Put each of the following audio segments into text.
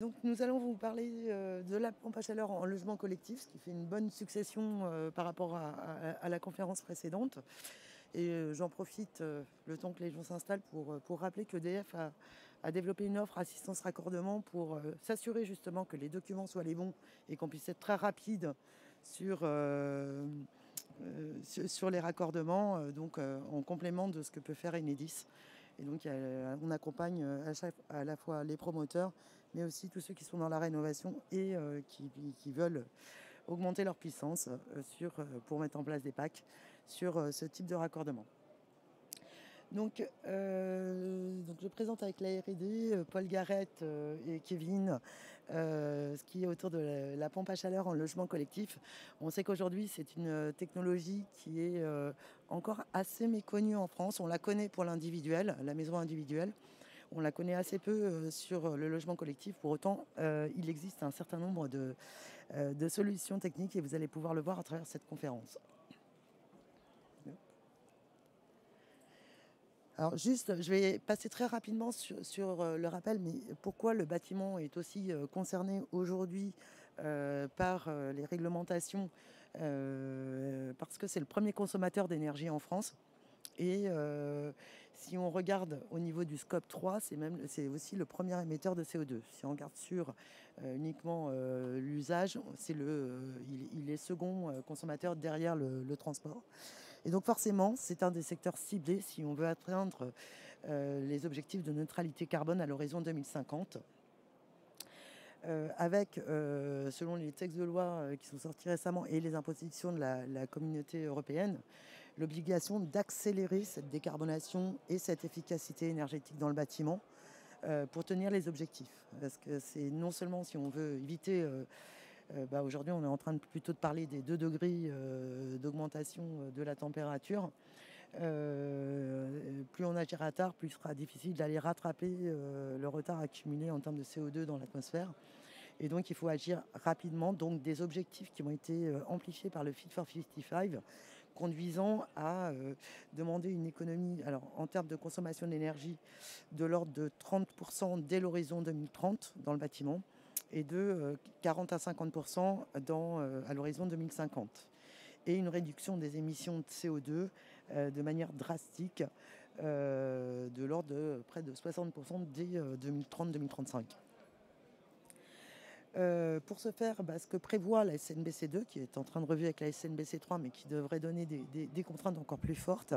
Donc nous allons vous parler de la pompe à chaleur en logement collectif, ce qui fait une bonne succession par rapport à la conférence précédente. Et j'en profite le temps que les gens s'installent pour rappeler qu'EDF a développé une offre assistance raccordement pour s'assurer justement que les documents soient les bons et qu'on puisse être très rapide sur les raccordements, en complément de ce que peut faire Enedis. Et donc, on accompagne à la fois les promoteurs, mais aussi tous ceux qui sont dans la rénovation et qui veulent augmenter leur puissance pour mettre en place des packs sur ce type de raccordement. Donc je présente avec la R&D, Paul Garrett et Kevin, ce qui est autour de la pompe à chaleur en logement collectif. On sait qu'aujourd'hui, c'est une technologie qui est encore assez méconnue en France. On la connaît pour l'individuel, la maison individuelle. On la connaît assez peu sur le logement collectif. Pour autant, il existe un certain nombre de solutions techniques et vous allez pouvoir le voir à travers cette conférence. Alors juste, je vais passer très rapidement sur le rappel, mais pourquoi le bâtiment est aussi concerné aujourd'hui par les réglementations, parce que c'est le premier consommateur d'énergie en France. Et si on regarde au niveau du scope 3, c'est aussi le premier émetteur de CO2. Si on regarde sur uniquement l'usage, il est second consommateur derrière le transport. Et donc forcément, c'est un des secteurs ciblés si on veut atteindre les objectifs de neutralité carbone à l'horizon 2050. Selon les textes de loi qui sont sortis récemment et les impositions de la communauté européenne, l'obligation d'accélérer cette décarbonation et cette efficacité énergétique dans le bâtiment pour tenir les objectifs. Parce que c'est non seulement si on veut éviter... aujourd'hui, on est en train plutôt de parler des 2 degrés d'augmentation de la température. Plus on agira tard, plus il sera difficile d'aller rattraper le retard accumulé en termes de CO2 dans l'atmosphère. Et donc, il faut agir rapidement. Donc, des objectifs qui ont été amplifiés par le Fit for 55, conduisant à demander une économie, alors en termes de consommation d'énergie, de l'ordre de 30% dès l'horizon 2030 dans le bâtiment et de 40 à 50% à l'horizon 2050. Et une réduction des émissions de CO2 de manière drastique de l'ordre de près de 60% dès 2030-2035. Pour ce faire, ce que prévoit la SNBC 2, qui est en train de revu avec la SNBC 3, mais qui devrait donner des contraintes encore plus fortes,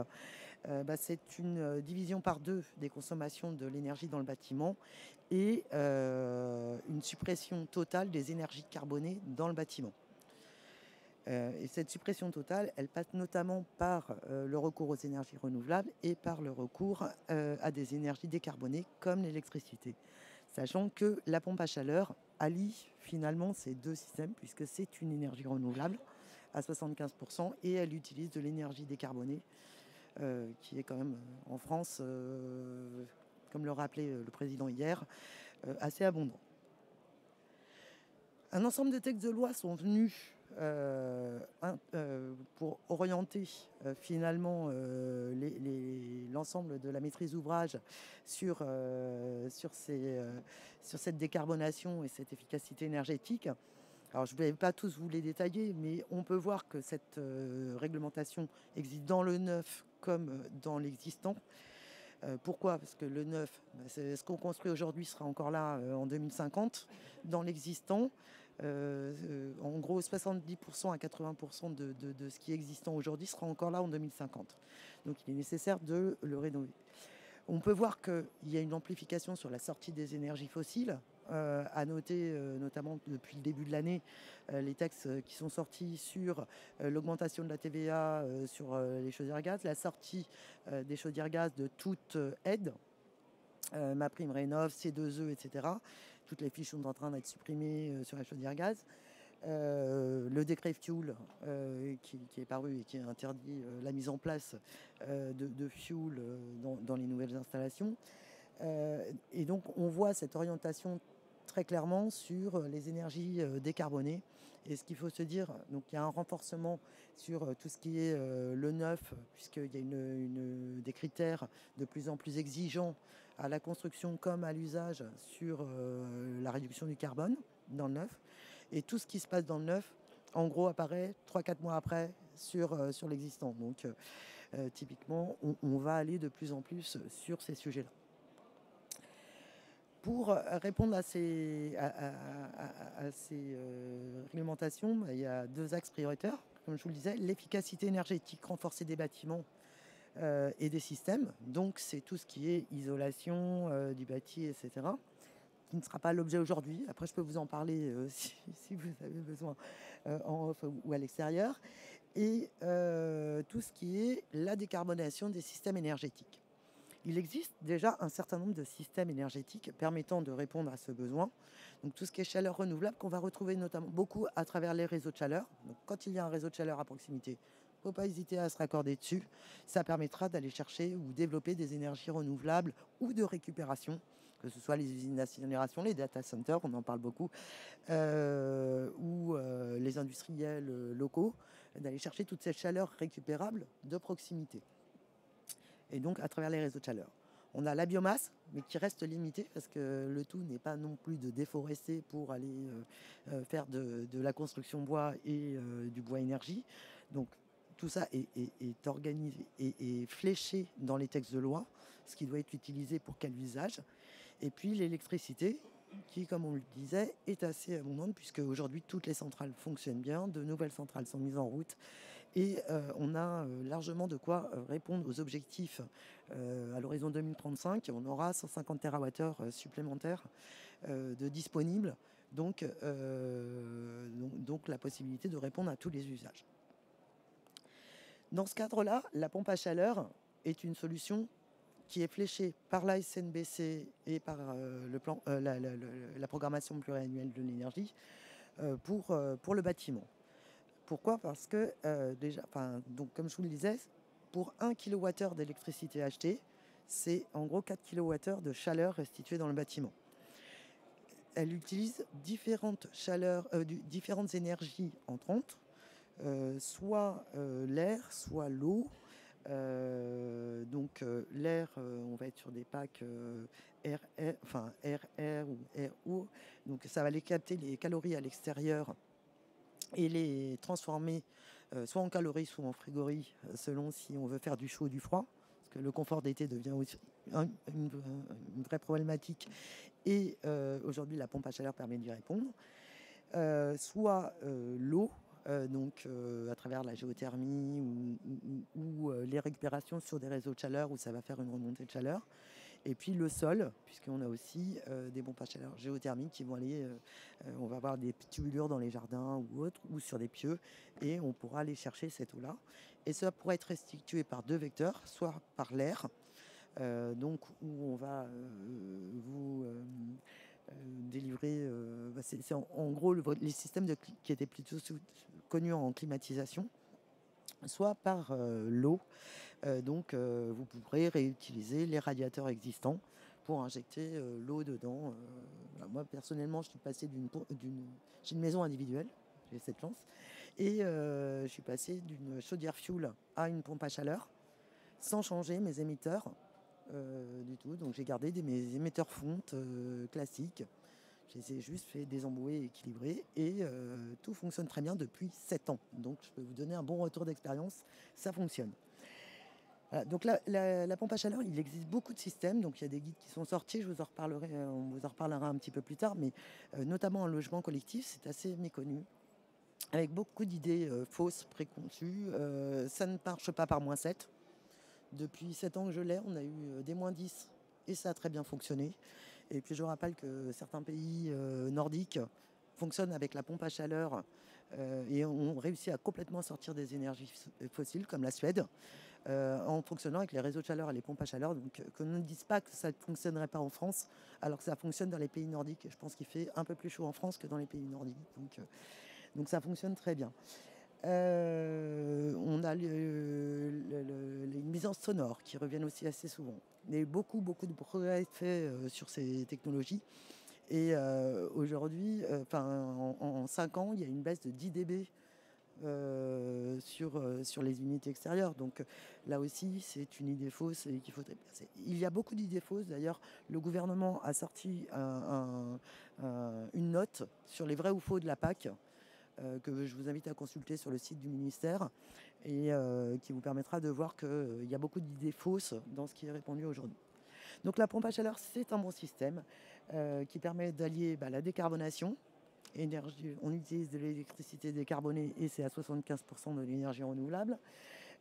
c'est une division par 2 des consommations de l'énergie dans le bâtiment et une suppression totale des énergies carbonées dans le bâtiment. Et cette suppression totale, elle passe notamment par le recours aux énergies renouvelables et par le recours à des énergies décarbonées comme l'électricité. Sachant que la pompe à chaleur allie finalement ces 2 systèmes puisque c'est une énergie renouvelable à 75% et elle utilise de l'énergie décarbonée qui est quand même en France, comme le rappelait le président hier, assez abondant. Un ensemble de textes de loi sont venus pour orienter finalement l'ensemble de la maîtrise d'ouvrage sur cette décarbonation et cette efficacité énergétique. Alors je ne vais pas tous vous les détailler, mais on peut voir que cette réglementation existe dans le neuf comme dans l'existant. Pourquoi? Parce que le neuf, ce qu'on construit aujourd'hui sera encore là en 2050. Dans l'existant, en gros 70% à 80% de ce qui est existant aujourd'hui sera encore là en 2050. Donc il est nécessaire de le rénover. On peut voir qu'il y a une amplification sur la sortie des énergies fossiles. À noter, notamment depuis le début de l'année, les textes qui sont sortis sur l'augmentation de la TVA sur les chaudières gaz, la sortie des chaudières gaz de toute aide, MaPrimeRénov', C2E, etc. Toutes les fiches sont en train d'être supprimées sur la chaudière gaz. Le décret fuel qui est paru et qui interdit la mise en place de fuel dans les nouvelles installations. Et donc on voit cette orientation très clairement sur les énergies décarbonées. Et ce qu'il faut se dire, donc il y a un renforcement sur tout ce qui est le neuf, puisqu'il y a des critères de plus en plus exigeants à la construction comme à l'usage sur la réduction du carbone dans le neuf. Et tout ce qui se passe dans le neuf, en gros, apparaît 3-4 mois après sur l'existant. Donc, typiquement, on va aller de plus en plus sur ces sujets-là. Pour répondre à ces réglementations, il y a 2 axes prioritaires. Comme je vous le disais, l'efficacité énergétique renforcée des bâtiments et des systèmes. Donc, c'est tout ce qui est isolation du bâti, etc., qui ne sera pas l'objet aujourd'hui. Après, je peux vous en parler si vous avez besoin en off ou à l'extérieur. Et tout ce qui est la décarbonation des systèmes énergétiques. Il existe déjà un certain nombre de systèmes énergétiques permettant de répondre à ce besoin. Donc tout ce qui est chaleur renouvelable, qu'on va retrouver notamment beaucoup à travers les réseaux de chaleur. Donc quand il y a un réseau de chaleur à proximité, il ne faut pas hésiter à se raccorder dessus. Ça permettra d'aller chercher ou développer des énergies renouvelables ou de récupération, que ce soit les usines d'incinération, les data centers, on en parle beaucoup, ou les industriels locaux, d'aller chercher toute cette chaleur récupérable de proximité. Et donc à travers les réseaux de chaleur. On a la biomasse, mais qui reste limitée parce que le tout n'est pas non plus de déforester pour aller faire de la construction bois et du bois énergie. Donc tout ça est organisé et fléché dans les textes de loi, ce qui doit être utilisé pour quel usage. Et puis l'électricité, qui, comme on le disait, est assez abondante puisque aujourd'hui toutes les centrales fonctionnent bien, de nouvelles centrales sont mises en route. Et on a largement de quoi répondre aux objectifs à l'horizon 2035. On aura 150 TWh supplémentaires de disponibles, donc la possibilité de répondre à tous les usages. Dans ce cadre-là, la pompe à chaleur est une solution qui est fléchée par la SNBC et par la programmation pluriannuelle de l'énergie pour le bâtiment. Pourquoi ? Parce que donc, comme je vous le disais, pour 1 kWh d'électricité achetée, c'est en gros 4 kWh de chaleur restituée dans le bâtiment. Elle utilise différentes énergies entrantes, soit l'air, soit l'eau. L'air, on va être sur des packs RR ou RO. Donc ça va aller capter les calories à l'extérieur et les transformer soit en calories, soit en frigories, selon si on veut faire du chaud ou du froid, parce que le confort d'été devient aussi une vraie problématique, et aujourd'hui la pompe à chaleur permet d'y répondre, soit l'eau, à travers la géothermie ou les récupérations sur des réseaux de chaleur où ça va faire une remontée de chaleur. Et puis le sol, puisqu'on a aussi des pompes à chaleur géothermiques qui vont aller, on va avoir des tubulures dans les jardins ou autres, ou sur des pieux, et on pourra aller chercher cette eau-là. Et ça pourra être restitué par 2 vecteurs, soit par l'air, où on va vous délivrer, c'est en gros les systèmes qui étaient plutôt connus en climatisation, soit par l'eau. Vous pourrez réutiliser les radiateurs existants pour injecter l'eau dedans. Moi, personnellement, je suis passé j'ai une maison individuelle, j'ai cette chance, et je suis passé d'une chaudière fuel à une pompe à chaleur sans changer mes émetteurs du tout. Donc, j'ai gardé mes émetteurs fonte classiques. Je les ai juste fait désembouer et équilibrer, et tout fonctionne très bien depuis 7 ans. Donc, je peux vous donner un bon retour d'expérience. Ça fonctionne. Voilà, donc la pompe à chaleur, il existe beaucoup de systèmes. Donc il y a des guides qui sont sortis, on vous en reparlera un petit peu plus tard, mais notamment en logement collectif, c'est assez méconnu, avec beaucoup d'idées fausses, préconçues. Ça ne marche pas par -7. Depuis 7 ans que je l'ai, on a eu des -10 et ça a très bien fonctionné. Et puis je rappelle que certains pays nordiques fonctionnent avec la pompe à chaleur et ont réussi à complètement sortir des énergies fossiles, comme la Suède. En fonctionnant avec les réseaux de chaleur et les pompes à chaleur. Donc, qu'on ne dise pas que ça ne fonctionnerait pas en France, alors que ça fonctionne dans les pays nordiques. Je pense qu'il fait un peu plus chaud en France que dans les pays nordiques. Donc ça fonctionne très bien. On a les nuisances sonores qui reviennent aussi assez souvent. Il y a eu beaucoup de progrès faits sur ces technologies. Et aujourd'hui, en 5 ans, il y a une baisse de 10 dB sur les unités extérieures. Donc là aussi, c'est une idée fausse et qu'il faudrait placer. Il y a beaucoup d'idées fausses. D'ailleurs, le gouvernement a sorti une note sur les vrais ou faux de la PAC que je vous invite à consulter sur le site du ministère et qui vous permettra de voir qu'il y a beaucoup d'idées fausses dans ce qui est répandu aujourd'hui. Donc la pompe à chaleur, c'est un bon système qui permet d'allier la décarbonation. Énergie, on utilise de l'électricité décarbonée et c'est à 75% de l'énergie renouvelable.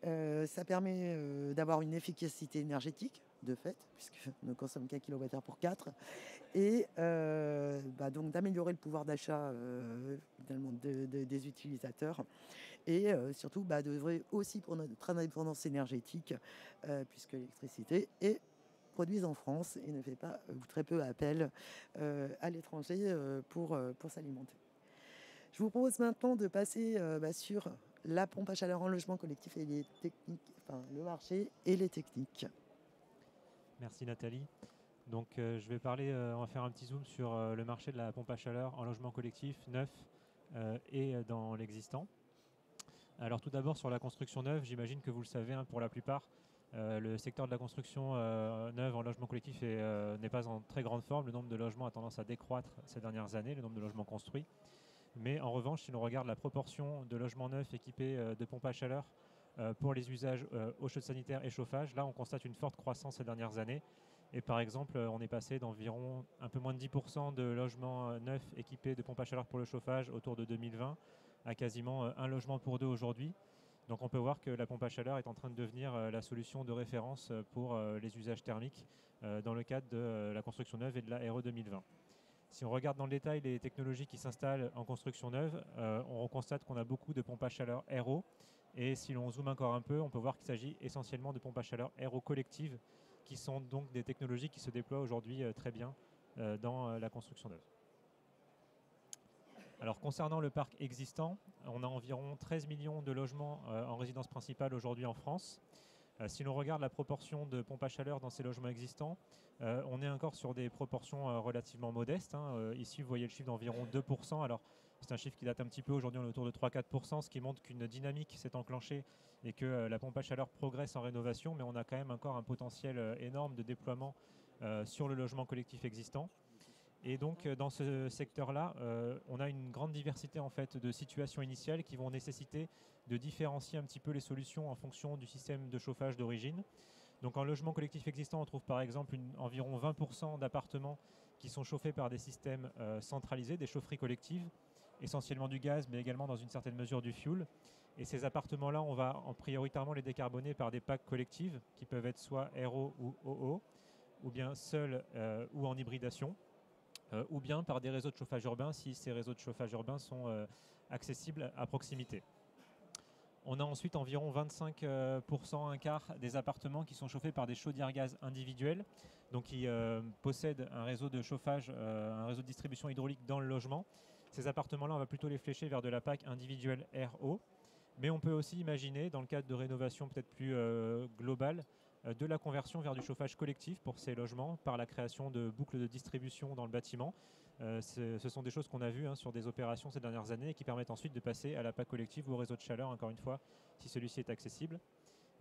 Ça permet d'avoir une efficacité énergétique, de fait, puisque ne consomme qu'un kilowattheure pour 4, et donc d'améliorer le pouvoir d'achat des utilisateurs, et surtout d'œuvrer aussi pour notre indépendance énergétique, puisque l'électricité est produite en France et ne fait pas ou très peu appel à l'étranger pour s'alimenter. Je vous propose maintenant de passer sur la pompe à chaleur en logement collectif et les techniques, le marché et les techniques. Merci Nathalie. Donc je vais parler, on va faire un petit zoom sur le marché de la pompe à chaleur en logement collectif neuf et dans l'existant. Alors tout d'abord sur la construction neuve, j'imagine que vous le savez pour la plupart, le secteur de la construction neuve en logement collectif n'est pas en très grande forme. Le nombre de logements a tendance à décroître ces dernières années, le nombre de logements construits. Mais en revanche, si l'on regarde la proportion de logements neufs équipés de pompes à chaleur pour les usages eau chaude sanitaire et chauffage, là on constate une forte croissance ces dernières années. Et par exemple, on est passé d'environ un peu moins de 10% de logements neufs équipés de pompes à chaleur pour le chauffage autour de 2020 à quasiment un logement pour deux aujourd'hui. Donc on peut voir que la pompe à chaleur est en train de devenir la solution de référence pour les usages thermiques dans le cadre de la construction neuve et de la RE 2020. Si on regarde dans le détail les technologies qui s'installent en construction neuve, on constate qu'on a beaucoup de pompes à chaleur RO. Et si l'on zoome encore un peu, on peut voir qu'il s'agit essentiellement de pompes à chaleur RO collectives, qui sont donc des technologies qui se déploient aujourd'hui très bien dans la construction neuve. Alors concernant le parc existant, on a environ 13 millions de logements en résidence principale aujourd'hui en France. Si l'on regarde la proportion de pompes à chaleur dans ces logements existants, on est encore sur des proportions relativement modestes. Ici, vous voyez le chiffre d'environ 2%. Alors, c'est un chiffre qui date un petit peu. Aujourd'hui, on est autour de 3-4%, ce qui montre qu'une dynamique s'est enclenchée et que la pompe à chaleur progresse en rénovation. Mais on a quand même encore un potentiel énorme de déploiement sur le logement collectif existant. Et donc dans ce secteur-là, on a une grande diversité en fait de situations initiales qui vont nécessiter de différencier un petit peu les solutions en fonction du système de chauffage d'origine. Donc en logement collectif existant, on trouve par exemple environ 20% d'appartements qui sont chauffés par des systèmes centralisés, des chaufferies collectives, essentiellement du gaz, mais également dans une certaine mesure du fioul. Et ces appartements-là, on va prioritairement les décarboner par des packs collectives qui peuvent être soit RO ou OO, ou bien seuls ou en hybridation. Ou bien par des réseaux de chauffage urbain si ces réseaux de chauffage urbain sont accessibles à proximité. On a ensuite environ 25%, un quart des appartements qui sont chauffés par des chaudières gaz individuelles, donc qui possèdent un réseau de chauffage, un réseau de distribution hydraulique dans le logement. Ces appartements-là, on va plutôt les flécher vers de la PAC individuelle RO, mais on peut aussi imaginer, dans le cadre de rénovation peut-être plus globale, de la conversion vers du chauffage collectif pour ces logements par la création de boucles de distribution dans le bâtiment. Ce sont des choses qu'on a vues sur des opérations ces dernières années et qui permettent ensuite de passer à la PAC collective ou au réseau de chaleur, encore une fois, si celui-ci est accessible.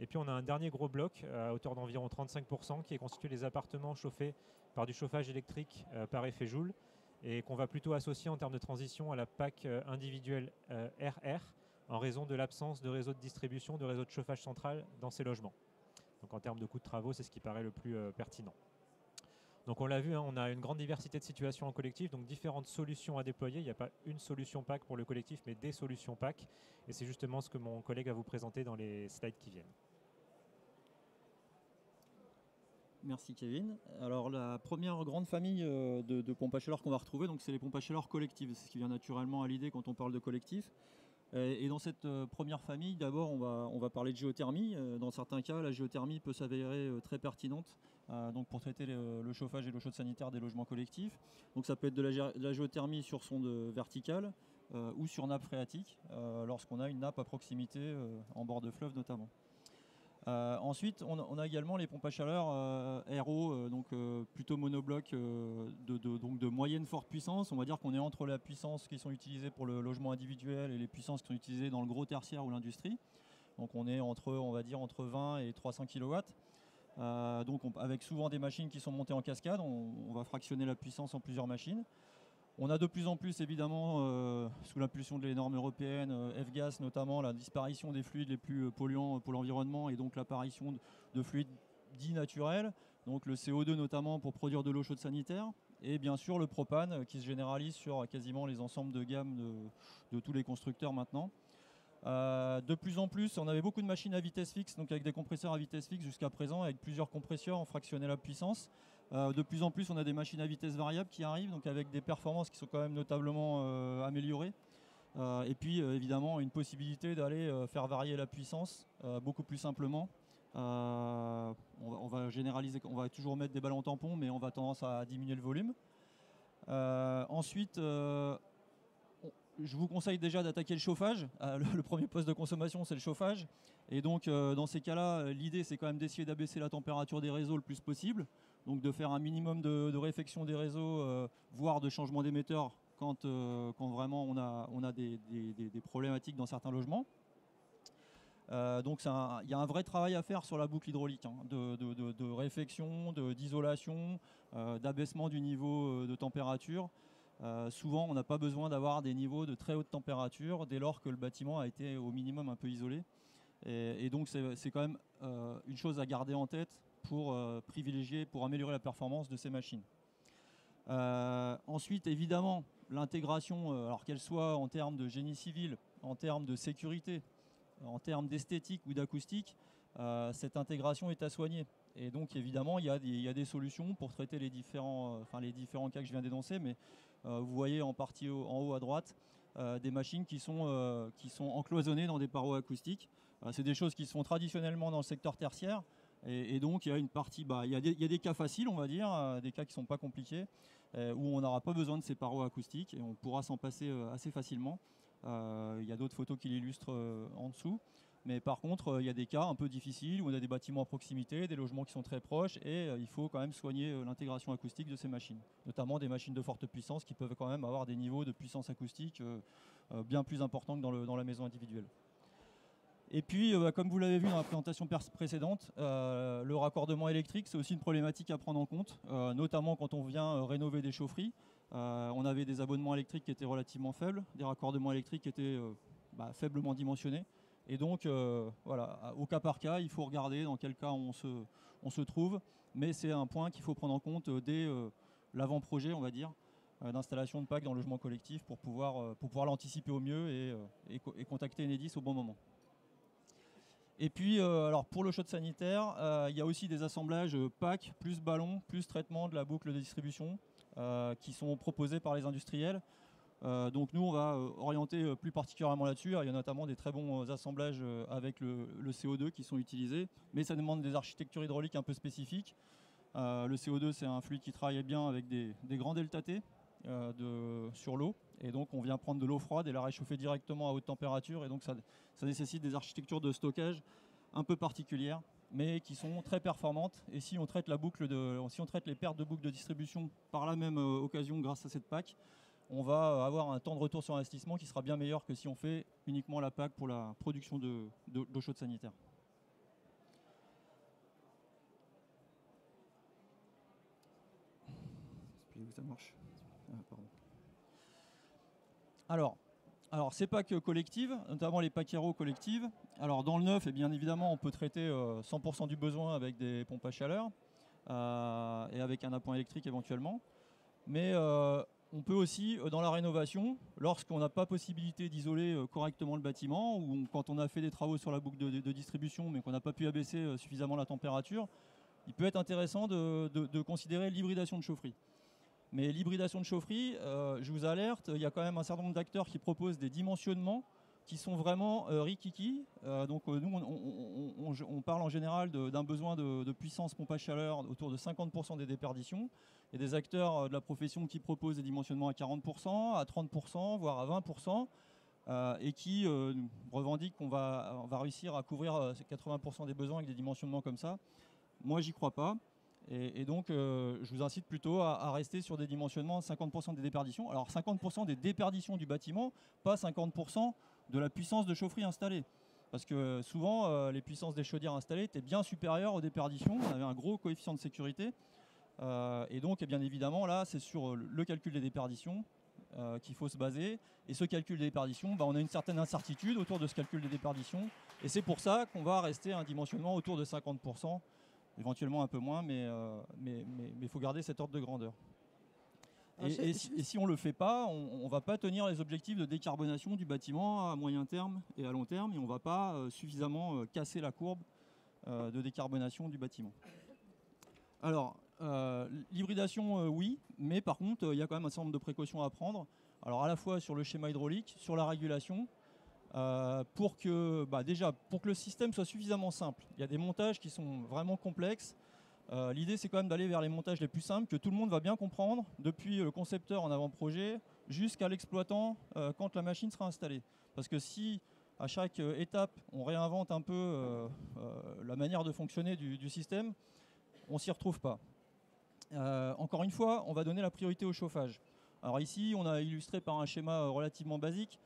Et puis on a un dernier gros bloc à hauteur d'environ 35% qui est constitué des appartements chauffés par du chauffage électrique par effet Joule et qu'on va plutôt associer en termes de transition à la PAC individuelle RR en raison de l'absence de réseau de distribution, de réseau de chauffage central dans ces logements. Donc en termes de coût de travaux, c'est ce qui paraît le plus pertinent. Donc on l'a vu, on a une grande diversité de situations en collectif, donc différentes solutions à déployer. Il n'y a pas une solution PAC pour le collectif, mais des solutions PAC. Et c'est justement ce que mon collègue va vous présenter dans les slides qui viennent. Merci Kevin. Alors la première grande famille de pompes à chaleur qu'on va retrouver, donc c'est les pompes à chaleur collectives. C'est ce qui vient naturellement à l'idée quand on parle de collectif. Et dans cette première famille, d'abord, on va parler de géothermie. Dans certains cas, la géothermie peut s'avérer très pertinente donc pour traiter le chauffage et l'eau chaude sanitaire des logements collectifs. Donc ça peut être de la géothermie sur sonde verticale ou sur nappe phréatique lorsqu'on a une nappe à proximité en bord de fleuve notamment. Ensuite, on a également les pompes à chaleur RO, donc plutôt monobloc donc de moyenne forte puissance. On va dire qu'on est entre la puissance qui sont utilisées pour le logement individuel et les puissances qui sont utilisées dans le gros tertiaire ou l'industrie. Donc on est on va dire entre 20 et 300 kW. Donc avec souvent des machines qui sont montées en cascade, on va fractionner la puissance en plusieurs machines. On a de plus en plus, évidemment, sous l'impulsion de les normes européennes, F-gas notamment, la disparition des fluides les plus polluants pour l'environnement et donc l'apparition de fluides dits naturels, donc le CO2 notamment pour produire de l'eau chaude sanitaire, et bien sûr le propane qui se généralise sur quasiment les ensembles de gamme de tous les constructeurs maintenant. De plus en plus, on avait beaucoup de machines à vitesse fixe, donc avec des compresseurs à vitesse fixe jusqu'à présent, avec plusieurs compresseurs, on fractionnait la puissance. De plus en plus, on a des machines à vitesse variable qui arrivent, donc avec des performances qui sont quand même notablement améliorées. Et puis évidemment, une possibilité d'aller faire varier la puissance beaucoup plus simplement. On va généraliser, on va toujours mettre des ballons tampons, mais on va tendance à diminuer le volume. Ensuite, je vous conseille déjà d'attaquer le chauffage. Le premier poste de consommation, c'est le chauffage. Et donc, dans ces cas-là, l'idée, c'est quand même d'essayer d'abaisser la température des réseaux le plus possible. Donc, de faire un minimum de réfection des réseaux, voire de changement d'émetteur quand vraiment on a des problématiques dans certains logements. Donc, il y a un vrai travail à faire sur la boucle hydraulique, hein, de réfection, d'isolation, d'abaissement du niveau de température. Souvent, on n'a pas besoin d'avoir des niveaux de très haute température dès lors que le bâtiment a été au minimum un peu isolé. Et donc, c'est quand même une chose à garder en tête pour privilégier, pour améliorer la performance de ces machines. Ensuite, évidemment, l'intégration, alors qu'elle soit en termes de génie civil, en termes de sécurité, en termes d'esthétique ou d'acoustique, cette intégration est à soigner. Et donc, évidemment, il y a des solutions pour traiter les différents cas que je viens d'énoncer, mais vous voyez en partie en haut à droite des machines qui sont encloisonnées dans des parois acoustiques. C'est des choses qui se font traditionnellement dans le secteur tertiaire. Et donc, il y a une partie, il y a des cas faciles, on va dire, des cas qui ne sont pas compliqués, où on n'aura pas besoin de ces parois acoustiques et on pourra s'en passer assez facilement. Il y a d'autres photos qui l'illustrent en dessous. Mais par contre, il y a des cas un peu difficiles où on a des bâtiments à proximité, des logements qui sont très proches et il faut quand même soigner l'intégration acoustique de ces machines. Notamment des machines de forte puissance qui peuvent quand même avoir des niveaux de puissance acoustique bien plus importants que dans la maison individuelle. Et puis, comme vous l'avez vu dans la présentation précédente, le raccordement électrique, c'est aussi une problématique à prendre en compte, notamment quand on vient rénover des chaufferies. On avait des abonnements électriques qui étaient relativement faibles, des raccordements électriques qui étaient faiblement dimensionnés. Et donc, voilà, au cas par cas, il faut regarder dans quel cas on se trouve. Mais c'est un point qu'il faut prendre en compte dès l'avant-projet, on va dire, d'installation de PAC dans le logement collectif pour pouvoir l'anticiper au mieux et contacter Enedis au bon moment. Et puis, alors pour l'eau chaude sanitaire, il y a aussi des assemblages PAC, plus ballon, plus traitement de la boucle de distribution qui sont proposés par les industriels. Donc nous, on va orienter plus particulièrement là-dessus. Il y a notamment des très bons assemblages avec le CO2 qui sont utilisés, mais ça demande des architectures hydrauliques un peu spécifiques. Le CO2, c'est un fluide qui travaille bien avec des grands delta T sur l'eau. Et donc, on vient prendre de l'eau froide et la réchauffer directement à haute température. Et donc, ça nécessite des architectures de stockage un peu particulières, mais qui sont très performantes. Et si on traite les pertes de boucle de distribution par la même occasion grâce à cette PAC, on va avoir un temps de retour sur investissement qui sera bien meilleur que si on fait uniquement la PAC pour la production d'eau chaude sanitaire. Expliquez-vous ça marche. Pardon. Alors ces PAC collectives, notamment les PAC RO collectives. Alors dans le neuf, et bien évidemment, on peut traiter 100% du besoin avec des pompes à chaleur et avec un appoint électrique éventuellement. Mais on peut aussi, dans la rénovation, lorsqu'on n'a pas possibilité d'isoler correctement le bâtiment, ou quand on a fait des travaux sur la boucle de distribution, mais qu'on n'a pas pu abaisser suffisamment la température, il peut être intéressant de considérer l'hybridation de chaufferie. Mais l'hybridation de chaufferie, je vous alerte, il y a quand même un certain nombre d'acteurs qui proposent des dimensionnements qui sont vraiment rikiki. Donc nous, on parle en général d'un besoin de puissance pompe à chaleur autour de 50% des déperditions. Il y a des acteurs de la profession qui proposent des dimensionnements à 40%, à 30%, voire à 20%. et qui revendique qu'on va réussir à couvrir 80% des besoins avec des dimensionnements comme ça. Moi, j'y crois pas. Et donc, je vous incite plutôt à rester sur des dimensionnements 50% des déperditions. Alors, 50% des déperditions du bâtiment, pas 50% de la puissance de chaufferie installée. Parce que souvent, les puissances des chaudières installées étaient bien supérieures aux déperditions. On avait un gros coefficient de sécurité. Et donc, bien évidemment, là, c'est sur le calcul des déperditions qu'il faut se baser. Et ce calcul des déperditions, on a une certaine incertitude autour de ce calcul des déperditions. Et c'est pour ça qu'on va rester à un dimensionnement autour de 50%. Éventuellement un peu moins, mais il faut garder cet ordre de grandeur. Et si on ne le fait pas, on ne va pas tenir les objectifs de décarbonation du bâtiment à moyen terme et à long terme, et on ne va pas suffisamment casser la courbe de décarbonation du bâtiment. Alors, l'hybridation, oui, mais par contre, il y a quand même un certain nombre de précautions à prendre. Alors, à la fois sur le schéma hydraulique, sur la régulation, pour que le système soit suffisamment simple. Il y a des montages qui sont vraiment complexes. L'idée, c'est quand même d'aller vers les montages les plus simples, que tout le monde va bien comprendre, depuis le concepteur en avant-projet jusqu'à l'exploitant quand la machine sera installée. Parce que si, à chaque étape, on réinvente un peu la manière de fonctionner du système, on ne s'y retrouve pas. Encore une fois, on va donner la priorité au chauffage. Alors ici, on a illustré par un schéma relativement basique,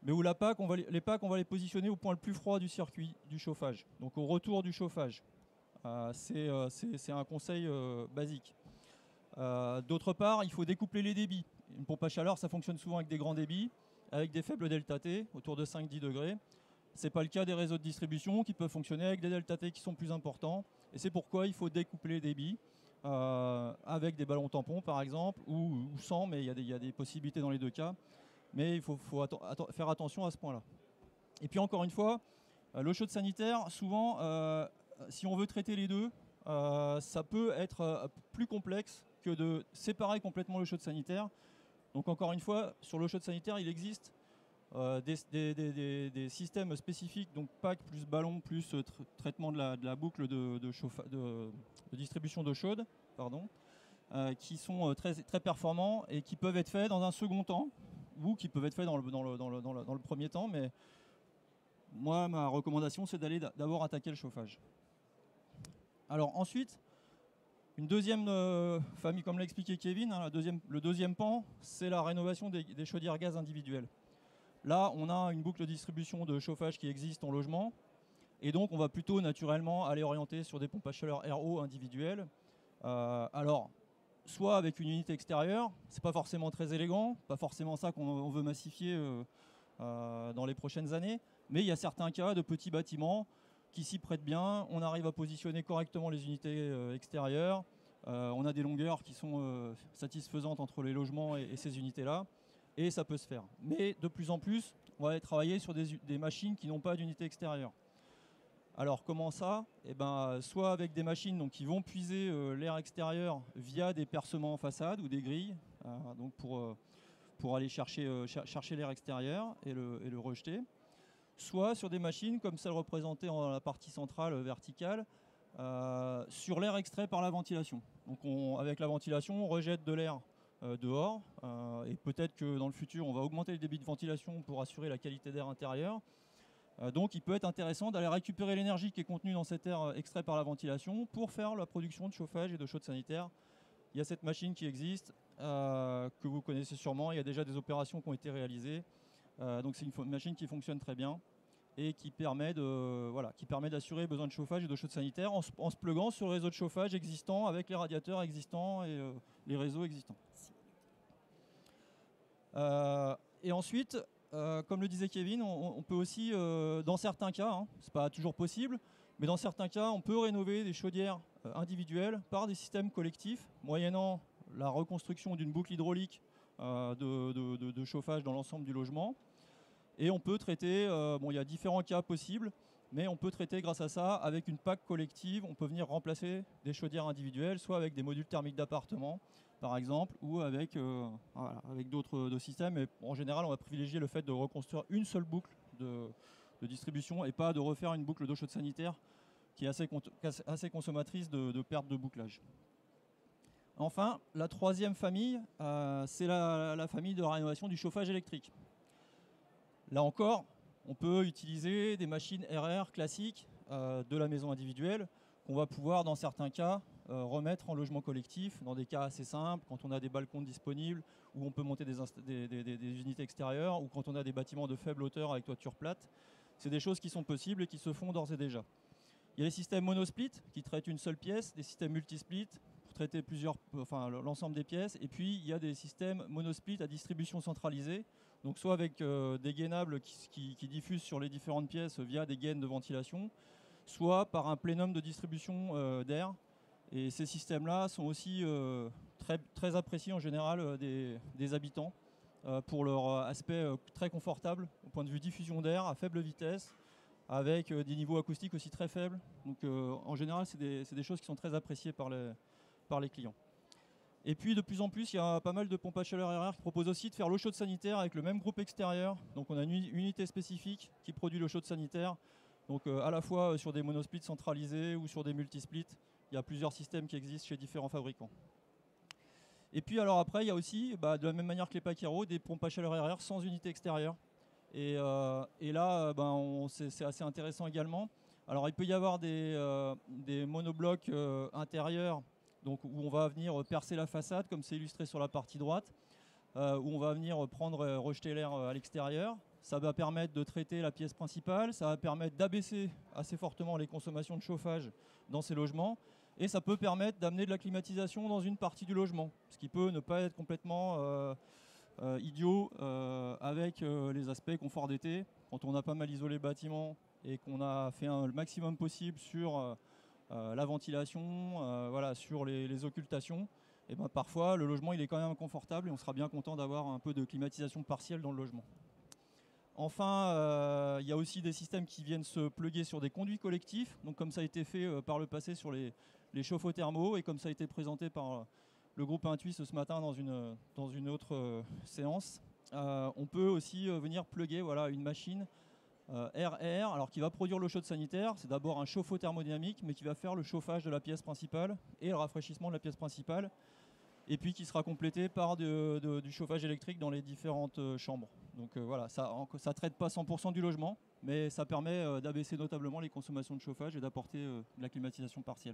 mais où les packs, on va les positionner au point le plus froid du circuit du chauffage, donc au retour du chauffage. C'est un conseil basique. D'autre part, il faut découpler les débits. Une pompe à chaleur, ça fonctionne souvent avec des grands débits, avec des faibles delta T, autour de 5-10 degrés. Ce n'est pas le cas des réseaux de distribution qui peuvent fonctionner avec des delta T qui sont plus importants. Et c'est pourquoi il faut découpler les débits avec des ballons tampons, par exemple, ou sans, mais il y a des possibilités dans les deux cas. Mais il faut faire attention à ce point-là. Et puis encore une fois, l'eau chaude sanitaire, souvent, si on veut traiter les deux, ça peut être plus complexe que de séparer complètement l'eau chaude sanitaire. Donc encore une fois, sur l'eau chaude sanitaire, il existe des systèmes spécifiques, donc pack plus ballon plus traitement de la boucle de distribution d'eau chaude, qui sont très, très performants et qui peuvent être faits dans un second temps, ou qui peuvent être faits dans le premier temps, mais moi, ma recommandation, c'est d'aller d'abord attaquer le chauffage. Alors ensuite, une deuxième famille, comme l'a expliqué Kevin, hein, le deuxième pan, c'est la rénovation des chaudières gaz individuelles. Là, on a une boucle de distribution de chauffage qui existe en logement, et donc on va plutôt naturellement aller orienter sur des pompes à chaleur RO individuelles. Alors, soit avec une unité extérieure, c'est pas forcément très élégant, pas forcément ça qu'on veut massifier dans les prochaines années, mais il y a certains cas de petits bâtiments qui s'y prêtent bien, on arrive à positionner correctement les unités extérieures, on a des longueurs qui sont satisfaisantes entre les logements et ces unités-là, et ça peut se faire. Mais de plus en plus, on va aller travailler sur des machines qui n'ont pas d'unité extérieure. Alors comment ça ? Soit avec des machines donc, qui vont puiser l'air extérieur via des percements en façade ou des grilles, donc pour aller chercher l'air extérieur et le rejeter. Soit sur des machines comme celle représentée dans la partie centrale verticale, sur l'air extrait par la ventilation. Donc avec la ventilation, on rejette de l'air dehors, et peut-être que dans le futur, on va augmenter le débit de ventilation pour assurer la qualité d'air intérieur. Donc il peut être intéressant d'aller récupérer l'énergie qui est contenue dans cet air extrait par la ventilation pour faire la production de chauffage et de chaude sanitaire. Il y a cette machine qui existe, que vous connaissez sûrement, il y a déjà des opérations qui ont été réalisées. Donc c'est une machine qui fonctionne très bien et qui permet d'assurer les besoins de chauffage et de chaude sanitaire en se pluguant sur le réseau de chauffage existant avec les radiateurs existants et les réseaux existants. Et ensuite, comme le disait Kevin, on peut aussi, dans certains cas, c'est pas toujours possible, mais dans certains cas, on peut rénover des chaudières individuelles par des systèmes collectifs, moyennant la reconstruction d'une boucle hydraulique de chauffage dans l'ensemble du logement. Et on peut traiter, il y a différents cas possibles, mais on peut traiter grâce à ça avec une PAC collective. On peut venir remplacer des chaudières individuelles, soit avec des modules thermiques d'appartement, par exemple, ou avec d'autres systèmes. Et en général, on va privilégier le fait de reconstruire une seule boucle de distribution et pas de refaire une boucle d'eau chaude sanitaire qui est assez consommatrice de perte de bouclage. Enfin, la troisième famille, c'est la famille de rénovation du chauffage électrique. Là encore, on peut utiliser des machines RR classiques de la maison individuelle qu'on va pouvoir, dans certains cas, remettre en logement collectif, dans des cas assez simples, quand on a des balcons disponibles, où on peut monter des unités extérieures, ou quand on a des bâtiments de faible hauteur avec toiture plate. C'est des choses qui sont possibles et qui se font d'ores et déjà. Il y a les systèmes monosplit qui traitent une seule pièce, des systèmes multisplit pour traiter l'ensemble des pièces, et puis il y a des systèmes monosplit à distribution centralisée, donc soit avec des gainables qui diffusent sur les différentes pièces via des gaines de ventilation, soit par un plénum de distribution d'air. Et ces systèmes-là sont aussi très appréciés en général des habitants pour leur aspect très confortable au point de vue diffusion d'air à faible vitesse, avec des niveaux acoustiques aussi très faibles. Donc en général, c'est des choses qui sont très appréciées par les clients. Et puis de plus en plus, il y a pas mal de pompes à chaleur RR qui proposent aussi de faire l'eau chaude sanitaire avec le même groupe extérieur. Donc on a une unité spécifique qui produit l'eau chaude sanitaire. Donc à la fois sur des monosplits centralisés ou sur des multisplits. Il y a plusieurs systèmes qui existent chez différents fabricants. Et puis alors après, il y a aussi, de la même manière que les Pacero, des pompes à chaleur RR sans unité extérieure. Et là, c'est assez intéressant également. Alors il peut y avoir des monoblocs intérieurs, donc, où on va venir percer la façade, comme c'est illustré sur la partie droite, où on va venir rejeter l'air à l'extérieur. Ça va permettre de traiter la pièce principale, ça va permettre d'abaisser assez fortement les consommations de chauffage dans ces logements, et ça peut permettre d'amener de la climatisation dans une partie du logement, ce qui peut ne pas être complètement idiot avec les aspects confort d'été. Quand on a pas mal isolé le bâtiment et qu'on a fait le maximum possible sur la ventilation, sur les occultations, et parfois le logement il est quand même inconfortable et on sera bien content d'avoir un peu de climatisation partielle dans le logement. Enfin, il y a aussi des systèmes qui viennent se plugger sur des conduits collectifs, donc comme ça a été fait par le passé sur les chauffe-eau thermaux et comme ça a été présenté par le groupe Intuit ce matin dans une autre séance. On peut aussi venir plugger une machine RR, alors qui va produire l'eau chaude sanitaire. C'est d'abord un chauffe-eau thermodynamique, mais qui va faire le chauffage de la pièce principale et le rafraîchissement de la pièce principale, et puis qui sera complété par du chauffage électrique dans les différentes chambres. Donc ça ne traite pas 100% du logement, mais ça permet d'abaisser notablement les consommations de chauffage et d'apporter de la climatisation partielle.